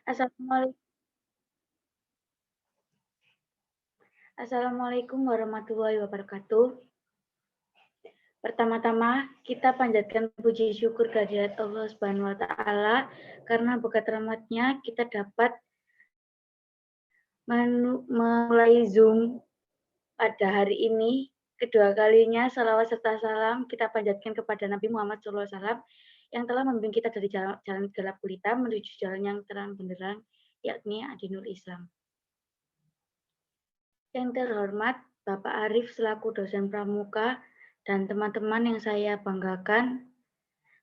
Assalamualaikum warahmatullahi wabarakatuh. Pertama-tama, kita panjatkan puji syukur kehadirat Allah Subhanahu wa Ta'ala, karena berkat rahmat-Nya kita dapat memulai Zoom pada hari ini. Kedua kalinya, salawat serta salam kita panjatkan kepada Nabi Muhammad SAW yang telah membimbing kita dari jalan gelap gulita menuju jalan yang terang benderang, yakni Adinul Islam. Yang terhormat Bapak Arif selaku dosen pramuka dan teman-teman yang saya banggakan.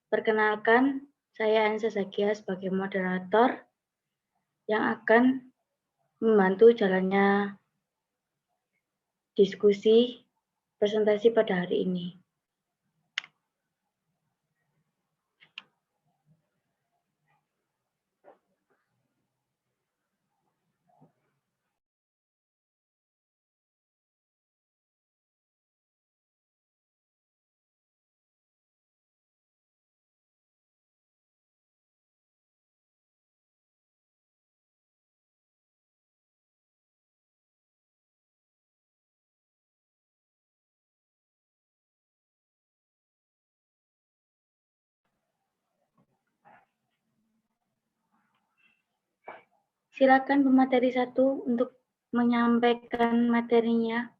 Perkenalkan, saya Anissa Zakia sebagai moderator yang akan membantu jalannya diskusi presentasi pada hari ini. Silakan pemateri 1 untuk menyampaikan materinya.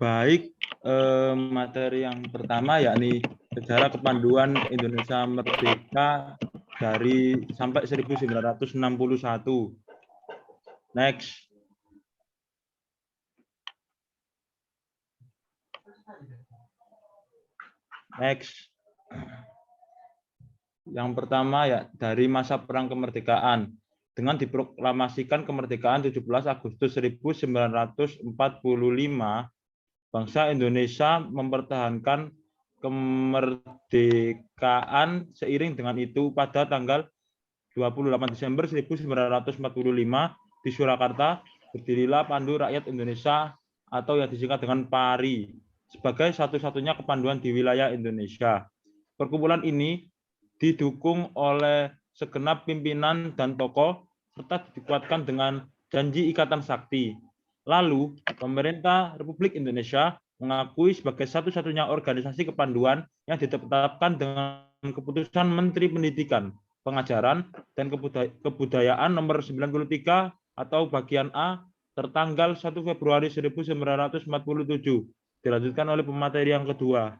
Baik, materi yang pertama yakni sejarah kepanduan Indonesia Merdeka dari sampai 1961. Next. Next. Yang pertama ya dari masa perang kemerdekaan. Dengan diproklamasikan kemerdekaan 17 Agustus 1945, bangsa Indonesia mempertahankan kemerdekaan. Seiring dengan itu, pada tanggal 28 Desember 1945 di Surakarta berdirilah Pandu Rakyat Indonesia atau yang disingkat dengan PARI sebagai satu-satunya kepanduan di wilayah Indonesia. Perkumpulan ini didukung oleh segenap pimpinan dan tokoh serta dikuatkan dengan janji ikatan sakti. Lalu, pemerintah Republik Indonesia mengakui sebagai satu-satunya organisasi kepanduan yang ditetapkan dengan keputusan Menteri Pendidikan, Pengajaran, dan Kebudayaan nomor 93 atau bagian A tertanggal 1 Februari 1947. Dilanjutkan oleh pemateri yang kedua.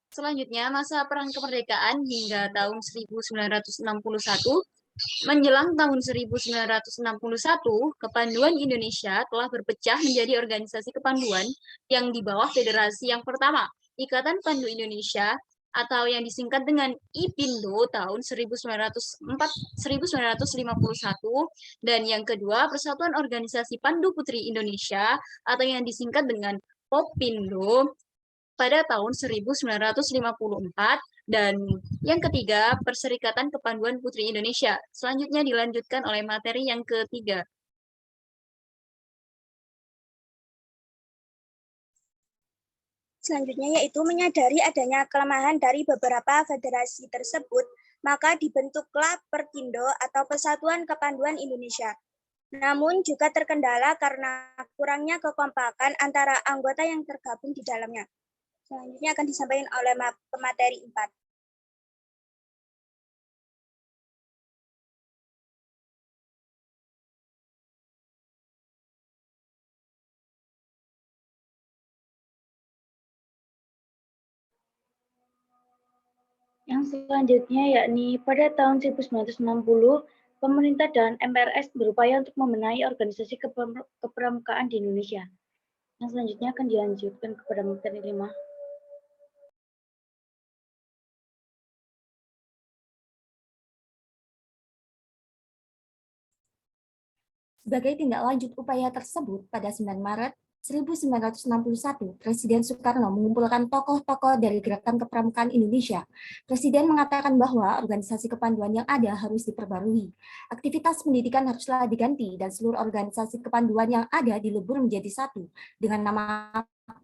Selanjutnya, masa perang kemerdekaan hingga tahun 1961. Menjelang tahun 1961, Kepanduan Indonesia telah berpecah menjadi organisasi kepanduan yang di bawah federasi yang pertama, Ikatan Pandu Indonesia, atau yang disingkat dengan IPINDO tahun 1951, dan yang kedua, Persatuan Organisasi Pandu Putri Indonesia, atau yang disingkat dengan POPINDO, pada tahun 1954, dan yang ketiga, Perserikatan Kepanduan Putri Indonesia. Selanjutnya dilanjutkan oleh materi yang ketiga. Selanjutnya yaitu menyadari adanya kelemahan dari beberapa federasi tersebut, maka dibentuklah Pertindo atau Persatuan Kepanduan Indonesia. Namun juga terkendala karena kurangnya kekompakan antara anggota yang tergabung di dalamnya. Selanjutnya akan disampaikan oleh pemateri 4. Yang selanjutnya yakni pada tahun 1960, pemerintah dan MPRS berupaya untuk membenahi organisasi kepramukaan di Indonesia. Yang selanjutnya akan dilanjutkan kepada materi 5. Sebagai tindak lanjut upaya tersebut, pada 9 Maret 1961, Presiden Soekarno mengumpulkan tokoh-tokoh dari Gerakan Kepramukaan Indonesia. Presiden mengatakan bahwa organisasi kepanduan yang ada harus diperbarui. Aktivitas pendidikan haruslah diganti dan seluruh organisasi kepanduan yang ada dilebur menjadi satu dengan nama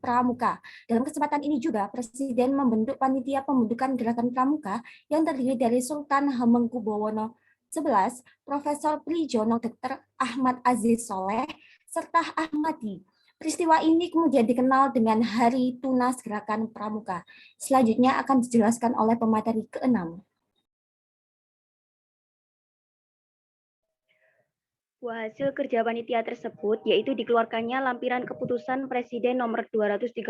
Pramuka. Dalam kesempatan ini juga, Presiden membentuk panitia pembentukan Gerakan Pramuka yang terdiri dari Sultan Hamengkubuwono XI, Profesor Prijono Dr. Ahmad Aziz Soleh, serta Ahmadi. Peristiwa ini kemudian dikenal dengan Hari Tunas Gerakan Pramuka. Selanjutnya akan dijelaskan oleh pemateri ke-6. Hasil kerja panitia tersebut yaitu dikeluarkannya lampiran keputusan Presiden nomor 238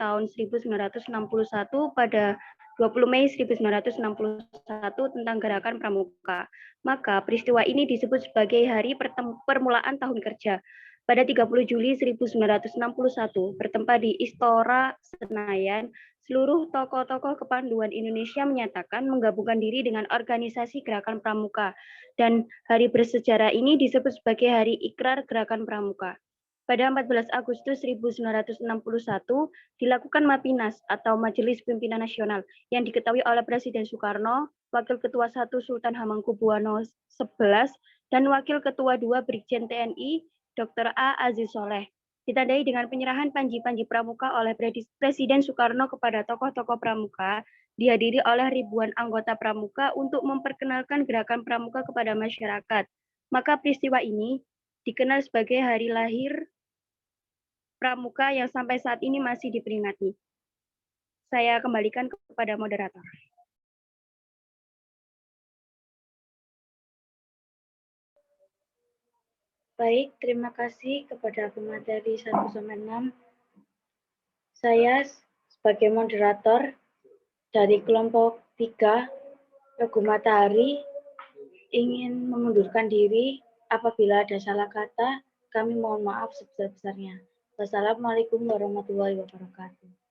tahun 1961 pada 20 Mei 1961 tentang Gerakan Pramuka. Maka peristiwa ini disebut sebagai hari permulaan tahun kerja. Pada 30 Juli 1961, bertempat di Istora Senayan, seluruh tokoh-tokoh kepanduan Indonesia menyatakan menggabungkan diri dengan organisasi Gerakan Pramuka. Dan hari bersejarah ini disebut sebagai Hari Ikrar Gerakan Pramuka. Pada 14 Agustus 1961, dilakukan Mapinas atau Majelis Pimpinan Nasional yang diketahui oleh Presiden Soekarno, Wakil Ketua 1 Sultan Hamengkubuwono XI, dan Wakil Ketua 2 Brigjen TNI Dr. A. Aziz Soleh. Ditandai dengan penyerahan panji-panji pramuka oleh Presiden Soekarno kepada tokoh-tokoh pramuka, dihadiri oleh ribuan anggota pramuka untuk memperkenalkan gerakan pramuka kepada masyarakat. Maka peristiwa ini dikenal sebagai hari lahir pramuka yang sampai saat ini masih diperingati. Saya kembalikan kepada moderator. Baik, terima kasih kepada pemateri 1-6. Saya sebagai moderator dari kelompok 3, Regu Matahari, ingin mengundurkan diri. Apabila ada salah kata, kami mohon maaf sebesar-besarnya. Wassalamualaikum warahmatullahi wabarakatuh.